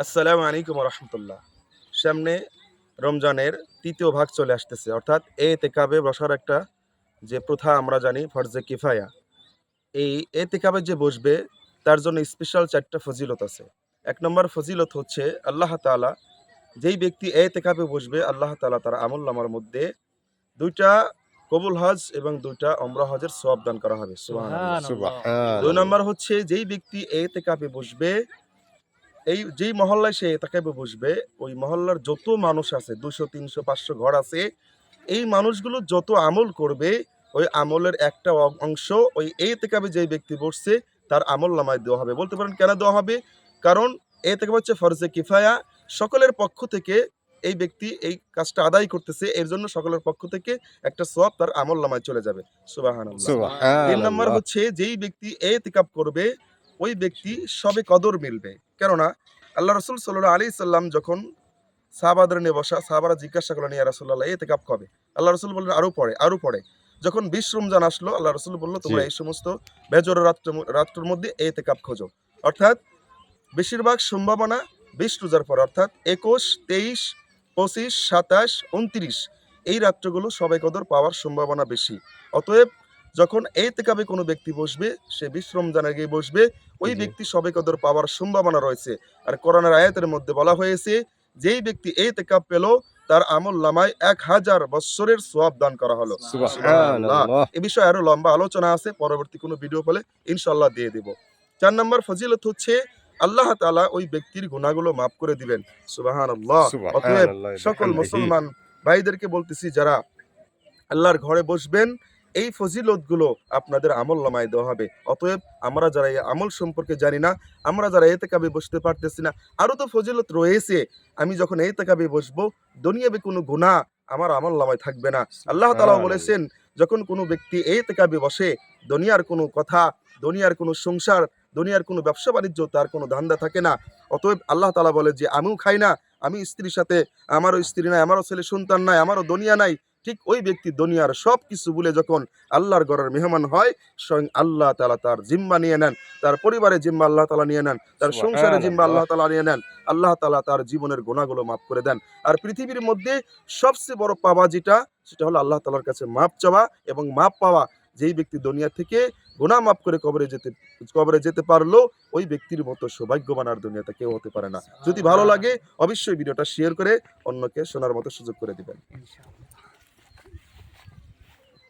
আসসালামু আলাইকুম রহমতুল্লাহ। সামনে রমজানের তৃতীয় ভাগ চলে আসতেছে, অর্থাৎ এতেকাবে বসার একটা যে প্রথা আমরা জানি ফরজে কিফায়া। এই এতেকাবে যে বসবে তার জন্য স্পেশাল ৪টা ফজিলত আছে। ১ নম্বর ফজিলত হচ্ছে আল্লাহ তাআলা যেই ব্যক্তি এতেকাবে বসবে আল্লাহ তাআলা তার আমলনামার মধ্যে ২ টা কবুল হজ এবং ২ টা উমরা হজের সওয়াব দান করা হবে। সুবহানাল্লাহ। সুবহানাল্লাহ। ২ সুবহানাল্লাহ। নম্বর হচ্ছে যেই ব্যক্তি এতেকাবে বসবে, এই যেই মহল্লায় সে এতেকাবে বসবে, ওই মহল্লার যত মানুষ আছে ২০০, ৩০০, ৫০০ ঘর আছে, এই মানুষগুলো যত আমল করবে, ওই আমলের একটা অংশ ওই এতেকাবে যেই ব্যক্তি বসছে তার আমলনামায় দেওয়া হবে। বলতে পারেন কেন দেওয়া হবে? কারণ এতেকাব হচ্ছে ফরজে কিফায়া। সকলের পক্ষ থেকে এই ব্যক্তি এই কাজটা আদায় করতেছে, এর জন্য সকলের পক্ষ থেকে একটা সওয়াব তার আমলনামায় চলে যাবে। সুবহানাল্লাহ। ৩ নম্বর সুবহানাল্লাহ। হচ্ছে যেই ব্যক্তি এতেকাব করবে ওই ব্যক্তি সবে কদর মিলবে। কেননা আল্লাহ রাসূল সাল্লাল্লাহু আলাইহি সাল্লাম যখন সাহাবাদের নিয়ে বসা, সাহাবারা জিজ্ঞাসা করলেন, ইয়া রাসূলুল্লাহ এতেকাব কবে? আল্লাহ রাসূল বললেন আরো পরে, আরো পরে। যখন ২০ রমজান আসলো, আল্লাহ রাসূল বলল, জি। তোমরা এই সমস্ত বেজোড় রাত্রের মধ্যে এতেকাব খোঁজো। অর্থাৎ বেশিরভাগ সম্ভাবনা ২০ রোজার পরে, অর্থাৎ ২১, ২৩, ২৫, ২৭, ২৯ এই রাত্রগুলো সবে কদর পাওয়ার সম্ভাবনা বেশি। অতএব যখন এতেকাবে কোনো ব্যক্তি বসবে, সে ২০ রমজানে গিয়ে বসবে, ওই জি। ব্যক্তি সবে কদর পাওয়ার সম্ভাবনা রয়েছে। আর কোরআনের আয়াতের মধ্যে বলা হয়েছে, যেই ব্যক্তি এতেকাব পেল তার আমলনামায় ১০০০ বৎসরের সওয়াব দান করা হলো। সুবহানাল্লাহ। সুবহানাল্লাহ। এ বিষয়ে আরো লম্বা আলোচনা আছে, পরবর্তী কোনো ভিডিও পেলে ইনশাআল্লাহ দিয়ে দেব। ৪ নম্বর ফজিলত হচ্ছে আল্লাহ তাআলা ওই ব্যক্তির গুনাহগুলো মাফ করে দিবেন। সুবহানাল্লাহ। অতএব সুবহানাল্লাহ সকল বিহামদিহি। মুসলমান ভাইদেরকে বলতেছি, যারা আল্লাহর ঘরে বসবেন, এই ফজিলতগুলো আপনাদের আমলনামায় দেওয়া হবে। অতএব আমরা যারা এই আমল সম্পর্কে জানি না, আমরা যারা এতেকাবে বসতে পারতেছি না, আরো তো ফজিলত রয়েছে। আমি যখন এতেকাবে বসবো, দুনিয়াবি কোনো গুনাহ আমার আমলনামায় থাকবে না। আল্লাহ তাআলা সুবহানাল্লাহ। বলেছেন, যখন কোনো ব্যক্তি এতেকাবে বসে, দুনিয়ার কোনো কথা, দুনিয়ার কোনো সংসার, দুনিয়ার কোনো ব্যবসা-বাণিজ্য তার কোনো ধান্দা থাকে না। অতএব আল্লাহ তাআলা বলে যে, আমিও খাই না, আমি স্ত্রীর সাথে, আমারও স্ত্রী নাই, আমারও ছেলে সন্তান নাই, আমারও দুনিয়া নাই। ঠিক ওই ব্যক্তি দুনিয়ার সবকিছু ভুলে যখন আল্লাহর ঘরের মেহমান হয়, স্বয়ং আল্লাহ তাআলা তার জিম্মা নিয়ে নেন, তার পরিবারের জিম্মা আল্লাহ তাআলা নিয়ে নেন, তার সংসারের জিম্মা সুবহানাল্লাহ। আল্লাহ তাআলা নিয়ে নেন। আল্লাহ তাআলা তার জীবনের গুনাহগুলো মাফ করে দেন। আর পৃথিবীর মধ্যে সবচেয়ে বড় পাওয়া যেটা, সেটা হলো আল্লাহ তাআলার কাছে মাপ চাওয়া এবং মাপ পাওয়া। যেই ব্যক্তি দুনিয়া থেকে গুনাহ মাফ করে কবরে যেতে পারলো, ওই ব্যক্তির মতো সৌভাগ্যবান আর দুনিয়াতে কেউ হতে পারে না। যদি ভালো লাগে অবশ্যই ভিডিওটা শেয়ার করে অন্যকে শোনার মতো সুযোগ করে দিবেন।